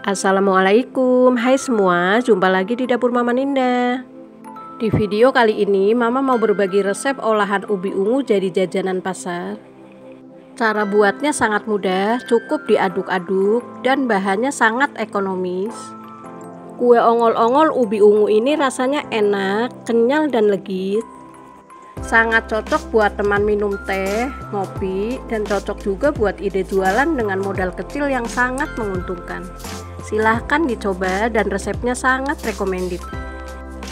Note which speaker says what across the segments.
Speaker 1: Assalamualaikum, hai semua, jumpa lagi di dapur Mama Ninda. Di video kali ini Mama mau berbagi resep olahan ubi ungu jadi jajanan pasar. Cara buatnya sangat mudah, cukup diaduk-aduk dan bahannya sangat ekonomis. Kue ongol-ongol ubi ungu ini rasanya enak, kenyal dan legit. Sangat cocok buat teman minum teh, ngopi, dan cocok juga buat ide jualan dengan modal kecil yang sangat menguntungkan. Silahkan dicoba dan resepnya sangat recommended.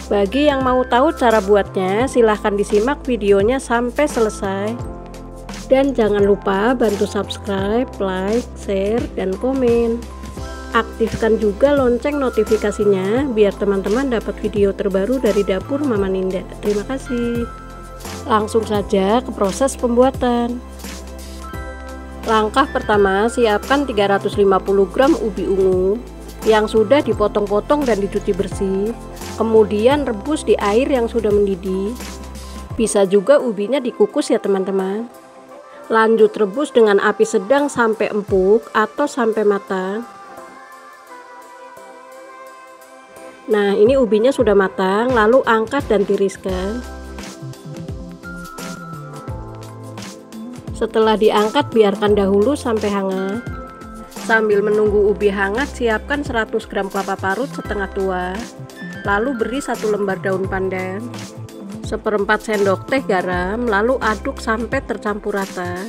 Speaker 1: Bagi yang mau tahu cara buatnya, silahkan disimak videonya sampai selesai. Dan jangan lupa bantu subscribe, like, share, dan komen. Aktifkan juga lonceng notifikasinya biar teman-teman dapat video terbaru dari dapur Mama Ninda. Terima kasih. Langsung saja ke proses pembuatan. Langkah pertama, siapkan 350 gram ubi ungu yang sudah dipotong-potong dan dicuci bersih. Kemudian rebus di air yang sudah mendidih. Bisa juga ubinya dikukus ya teman-teman. Lanjut rebus dengan api sedang sampai empuk atau sampai matang. Nah, ini ubinya sudah matang, lalu angkat dan tiriskan. Setelah diangkat, biarkan dahulu sampai hangat. Sambil menunggu ubi hangat, siapkan 100 gram kelapa parut setengah tua. Lalu beri 1 lembar daun pandan, 1/4 sendok teh garam, lalu aduk sampai tercampur rata.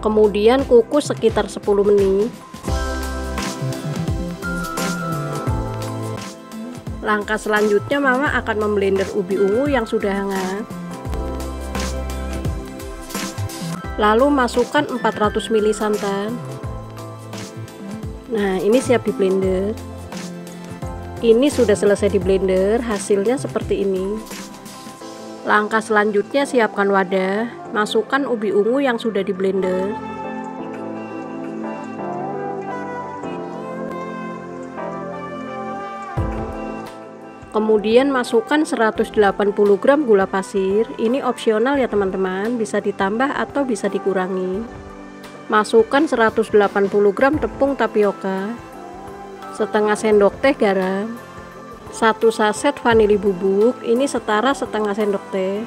Speaker 1: Kemudian kukus sekitar 10 menit. Langkah selanjutnya Mama akan memblender ubi ungu yang sudah hangat. Lalu masukkan 400 ml santan. Nah, ini siap di blender. Ini sudah selesai di blender, hasilnya seperti ini. Langkah selanjutnya siapkan wadah, masukkan ubi ungu yang sudah di blender. Kemudian masukkan 180 gram gula pasir. Ini opsional ya teman-teman, bisa ditambah atau bisa dikurangi. Masukkan 180 gram tepung tapioka, setengah sendok teh garam, 1 saset vanili bubuk, ini setara setengah sendok teh.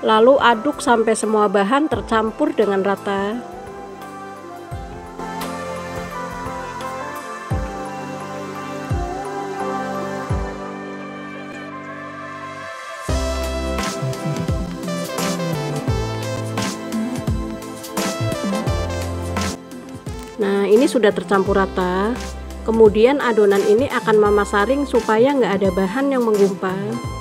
Speaker 1: Lalu aduk sampai semua bahan tercampur dengan rata. Nah, ini sudah tercampur rata. Kemudian adonan ini akan Mama saring supaya nggak ada bahan yang menggumpal.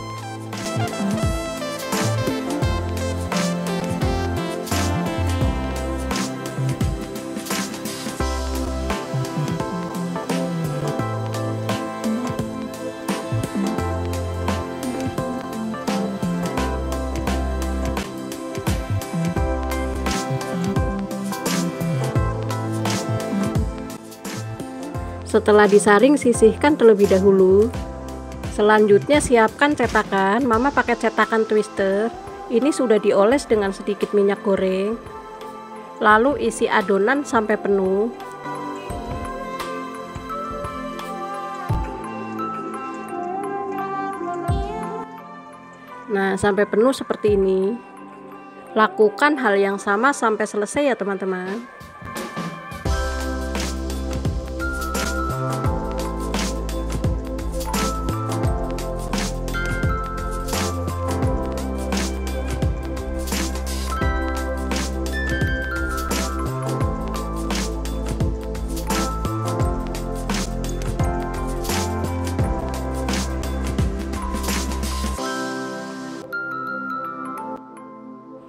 Speaker 1: Setelah disaring, sisihkan terlebih dahulu. Selanjutnya siapkan cetakan. Mama pakai cetakan twister. Ini sudah dioles dengan sedikit minyak goreng. Lalu isi adonan sampai penuh. Nah, sampai penuh seperti ini. Lakukan hal yang sama sampai selesai ya teman-teman.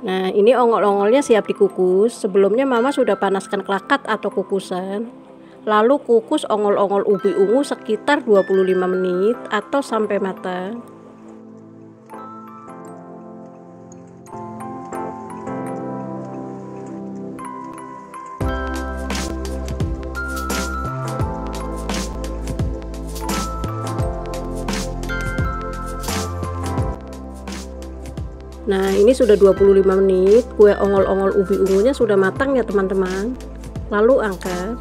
Speaker 1: Nah, ini ongol-ongolnya siap dikukus. Sebelumnya Mama sudah panaskan klakat atau kukusan. Lalu kukus ongol-ongol ubi ungu sekitar 25 menit atau sampai matang. Nah, ini sudah 25 menit, kue ongol-ongol ubi ungunya sudah matang ya teman-teman. Lalu angkat.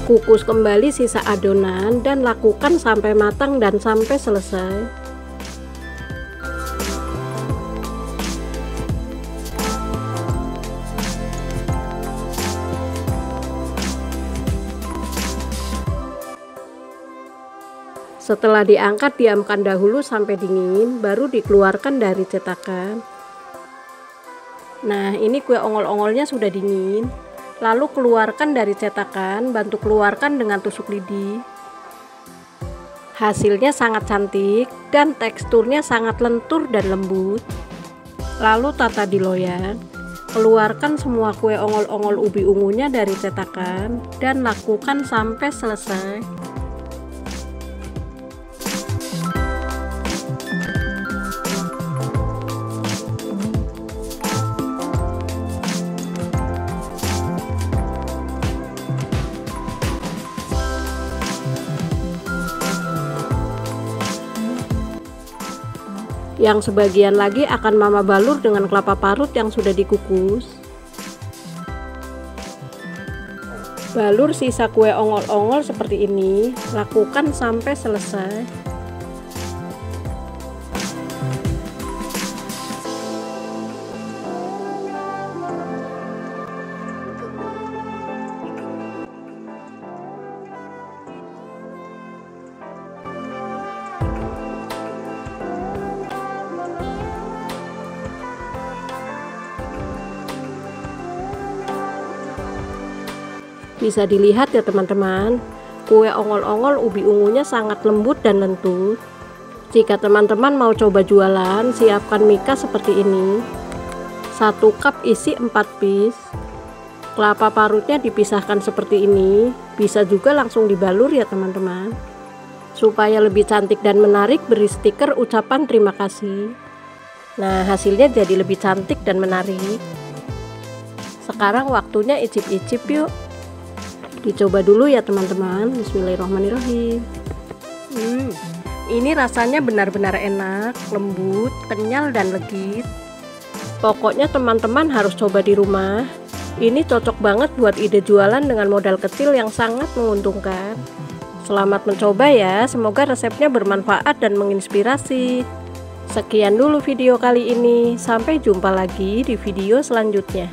Speaker 1: Kukus kembali sisa adonan dan lakukan sampai matang dan sampai selesai. Setelah diangkat, diamkan dahulu sampai dingin, baru dikeluarkan dari cetakan. Nah, ini kue ongol-ongolnya sudah dingin. Lalu keluarkan dari cetakan, bantu keluarkan dengan tusuk lidi. Hasilnya sangat cantik dan teksturnya sangat lentur dan lembut. Lalu tata di loyang. Keluarkan semua kue ongol-ongol ubi ungunya dari cetakan dan lakukan sampai selesai. Yang sebagian lagi akan mama balur dengan kelapa parut yang sudah dikukus. Balur sisa kue ongol-ongol seperti ini, lakukan sampai selesai. Bisa dilihat ya teman-teman, kue ongol-ongol ubi ungunya sangat lembut dan lentur. Jika teman-teman mau coba jualan, siapkan mika seperti ini. 1 cup isi 4 piece. Kelapa parutnya dipisahkan seperti ini, bisa juga langsung dibalur ya teman-teman. Supaya lebih cantik dan menarik, beri stiker ucapan terima kasih. Nah, hasilnya jadi lebih cantik dan menarik. Sekarang waktunya icip-icip yuk. Dicoba dulu ya teman-teman. Bismillahirrahmanirrahim. Ini rasanya benar-benar enak, lembut, kenyal dan legit. Pokoknya teman-teman harus coba di rumah. Ini cocok banget buat ide jualan dengan modal kecil yang sangat menguntungkan. Selamat mencoba ya, semoga resepnya bermanfaat dan menginspirasi. Sekian dulu video kali ini, sampai jumpa lagi di video selanjutnya.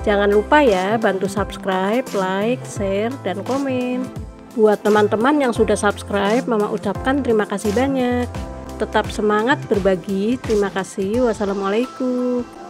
Speaker 1: Jangan lupa ya, bantu subscribe, like, share, dan komen. Buat teman-teman yang sudah subscribe, mama ucapkan terima kasih banyak. Tetap semangat berbagi. Terima kasih. Wassalamualaikum.